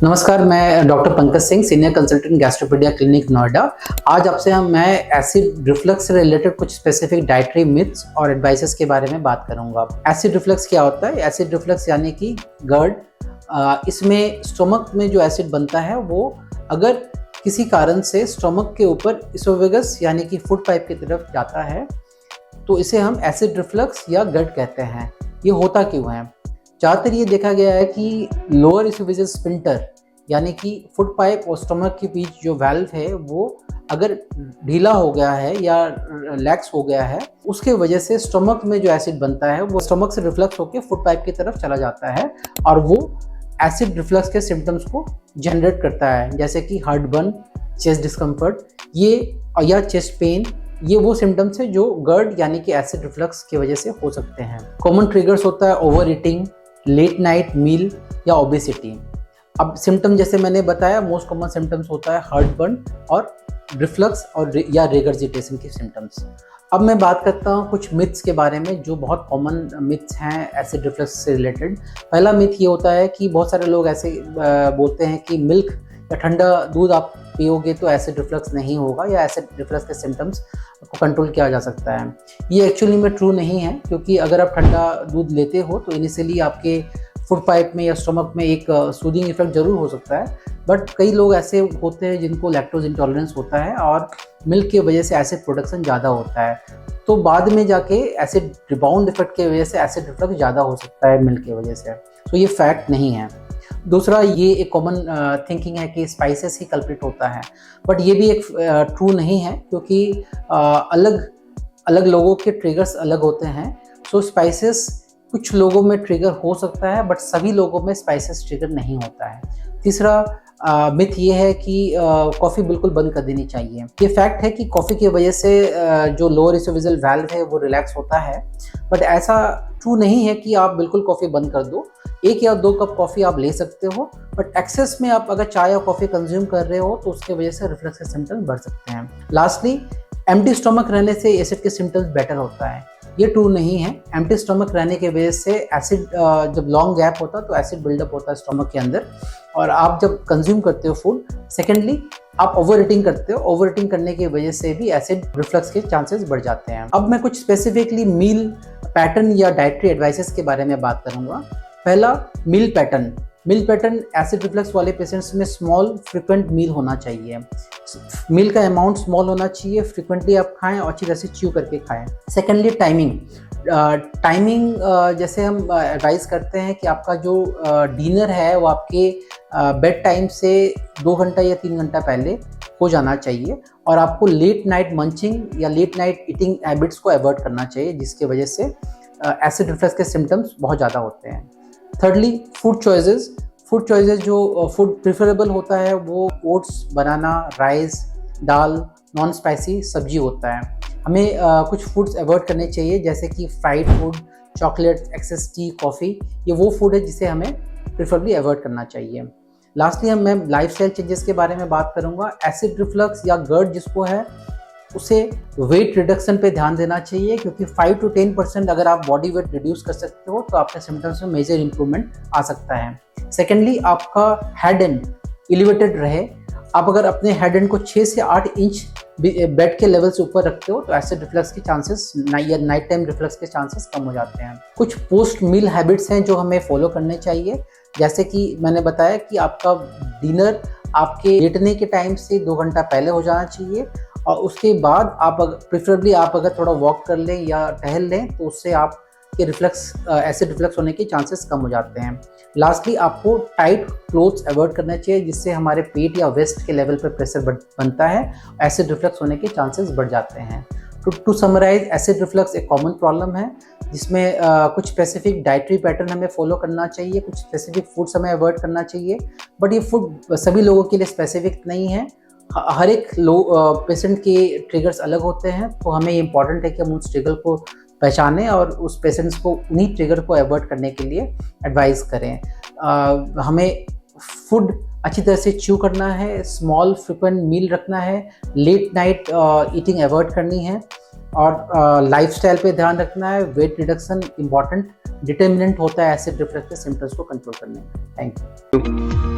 नमस्कार, मैं doctor Pankaj Singh, senior consultant Gastropedia clinic Noida. आज आपसे मैं एसिड रिफ्लक्स से रिलेटेड कुछ स्पेसिफिक डाइटरी मिथ्स और एडवाइसेस के बारे में बात करूंगा। एसिड रिफ्लक्स क्या होता है? एसिड रिफ्लक्स यानी कि GERD। इसमें स्टोमक में जो एसिड बनता है वो अगर किसी कारण से स्टोमक के ऊपर इसोफेगस यानी कि फूड पाइप की तरफ जाता है तो इसे हम एसिड रिफ्लक्स या GERD कहते हैं। ये होता क्यों है? ज़्यादातर ये देखा गया है कि लोअर इसोफेजियल स्फिंक्टर यानी कि फूड पाइप और स्टोमक के बीच जो वाल्व है वो अगर ढीला हो गया है या लैक्स हो गया है, उसके वजह से स्टोमक में जो एसिड बनता है वो स्टोमक से रिफ्लक्स होकर फूड पाइप की तरफ चला जाता है और वो एसिड रिफ्लक्स के सिम्टम्स को जनरेट करता है, जैसे कि हार्ट बर्न, चेस्ट डिस्कम्फर्ट या चेस्ट पेन। ये वो सिम्टम्स है जो GERD यानी कि एसिड रिफ्लक्स की वजह से हो सकते हैं। कॉमन ट्रिगर्स होता है ओवर ईटिंग, लेट नाइट मील या ओबेसिटी। अब सिम्टम जैसे मैंने बताया, मोस्ट कॉमन सिम्टम्स होता है हार्ट बर्न और रिफ्लक्स या रेगर्जिटेशन के सिम्टम्स। अब मैं बात करता हूँ कुछ मिथ्स के बारे में जो बहुत कॉमन मिथ्स हैं एसिड रिफ्लक्स से रिलेटेड। पहला मिथ ये होता है कि बहुत सारे लोग ऐसे बोलते हैं कि मिल्क या ठंडा दूध आप पियोगे तो एसिड रिफ्लक्स नहीं होगा या एसिड रिफ्लक्स के सिम्टम्स को कंट्रोल किया जा सकता है। ये एक्चुअली में ट्रू नहीं है, क्योंकि अगर आप ठंडा दूध लेते हो तो इनिशियली आपके फूड पाइप में या स्टोमक में एक सूदिंग इफेक्ट जरूर हो सकता है, बट कई लोग ऐसे होते हैं जिनको लैक्टोज इंटॉलरेंस होता है और मिल्क की वजह से एसिड प्रोडक्शन ज़्यादा होता है, तो बाद में जाके एसिड रिबाउंड इफेक्ट की वजह से एसिड रिफ्लक्स ज़्यादा हो सकता है मिल्क की वजह से। तो ये फैक्ट नहीं है। दूसरा, ये एक कॉमन थिंकिंग है कि स्पाइसेस ही कल्प्रिट होता है, बट ये भी एक ट्रू नहीं है, क्योंकि अलग अलग लोगों के ट्रिगर्स अलग होते हैं। सो स्पाइसेस कुछ लोगों में ट्रिगर हो सकता है, बट सभी लोगों में स्पाइसेस ट्रिगर नहीं होता है। तीसरा मिथ ये है कि कॉफ़ी बिल्कुल बंद कर देनी चाहिए। ये फैक्ट है कि कॉफ़ी की वजह से जो लोअर इसोफेजियल वाल्व है वो रिलैक्स होता है, बट ऐसा ट्रू नहीं है कि आप बिल्कुल कॉफ़ी बंद कर दो। 1 या 2 कप कॉफ़ी आप ले सकते हो, बट एक्सेस में आप अगर चाय या कॉफ़ी कंज्यूम कर रहे हो तो उसकी वजह से रिफ्लक्स के सिम्टम्स बढ़ सकते हैं। लास्टली, एम्प्टी स्टमक रहने से एसिड के सिम्टम्स बेटर होता है। ये ट्रू नहीं है। एम्प्टी स्टमक रहने की वजह से एसिड जब लॉन्ग गैप होता है तो एसिड बिल्डअप होता है स्टमक के अंदर, और आप जब कंज्यूम करते हो फूड, सेकेंडली आप ओवर ईटिंग करते हो। ओवर ईटिंग करने की वजह से भी एसिड रिफ्लक्स के चांसेस बढ़ जाते हैं। अब मैं कुछ स्पेसिफिकली मील पैटर्न या डाइटरी एडवाइसेस के बारे में बात करूंगा। पहला, मील पैटर्न। मील पैटर्न एसिड रिफ्लक्स वाले पेशेंट्स में स्मॉल फ्रिक्वेंट मील होना चाहिए। मील का अमाउंट स्मॉल होना चाहिए, फ्रिक्वेंटली आप खाएं और अच्छी तरह से च्यू करके खाएं। सेकेंडली, टाइमिंग जैसे हम एडवाइस करते हैं कि आपका जो डिनर है वो आपके बेड टाइम से 2 घंटा या 3 घंटा पहले हो जाना चाहिए, और आपको लेट नाइट मंचिंग या लेट नाइट ईटिंग हैबिट्स को अवॉइड करना चाहिए, जिसकी वजह से एसिड रिफ्लक्स के सिम्टम्स बहुत ज़्यादा होते हैं। थर्डली, फूड चॉइसेस जो फूड प्रिफरेबल होता है वो ओट्स, बनाना, राइस, दाल, नॉन स्पाइसी सब्जी होता है। हमें कुछ फूड्स अवॉइड करने चाहिए, जैसे कि fried food, chocolate, excess tea, coffee. ये वो फूड है जिसे हमें प्रिफरेबली अवॉइड करना चाहिए। लास्टली मैं लाइफस्टाइल चेंजेस के बारे में बात करूँगा। एसिड रिफ्लक्स या GERD जिसको है उसे वेट रिडक्शन पे ध्यान देना चाहिए, क्योंकि 5 to 10% अगर आप बॉडी वेट रिड्यूस कर सकते हो तो आपके सिम्टम्स में मेजर इंप्रूवमेंट आ सकता है। सेकेंडली, आपका हेड एंड एलिवेटेड रहे। आप अगर अपने हेड एंड को 6 से 8 इंच बेड के लेवल से ऊपर रखते हो तो एसिड रिफ्लक्स के चांसेस या नाइट टाइम रिफ्लक्स के चांसेस कम हो जाते हैं। कुछ पोस्ट मील हैबिट्स हैं जो हमें फॉलो करने चाहिए, जैसे कि मैंने बताया कि आपका डिनर आपके लेटने के टाइम से 2 घंटा पहले हो जाना चाहिए, और उसके बाद आप प्रेफरेबली आप अगर थोड़ा वॉक कर लें या टहल लें तो उससे आपके एसिड रिफ्लक्स होने के चांसेस कम हो जाते हैं। लास्टली, आपको टाइट क्लोथ्स अवॉइड करना चाहिए, जिससे हमारे पेट या वेस्ट के लेवल पर प्रेशर बनता है, एसिड रिफ्लक्स होने के चांसेस बढ़ जाते हैं। टू समराइज, एसिड रिफ्लक्स एक कॉमन प्रॉब्लम है जिसमें कुछ स्पेसिफिक डाइटरी पैटर्न हमें फॉलो करना चाहिए, कुछ स्पेसिफिक फूड्स हमें अवॉइड करना चाहिए, बट ये फूड सभी लोगों के लिए स्पेसिफिक नहीं है। हर एक पेशेंट के ट्रिगर्स अलग होते हैं, तो हमें ये इंपॉर्टेंट है कि हम उस ट्रिगर को पहचानें और उस पेशेंट्स को उन्हीं ट्रिगर को अवॉइड करने के लिए एडवाइस करें। हमें फूड अच्छी तरह से च्यू करना है, स्मॉल फ्रिक्वेंट मील रखना है, लेट नाइट ईटिंग अवॉइड करनी है, और लाइफस्टाइल पे ध्यान रखना है। वेट रिडक्शन इंपॉर्टेंट डिटर्मिनेंट होता है एसिड रिफ्लक्स के सिम्टम्स को कंट्रोल करने में। Thank you.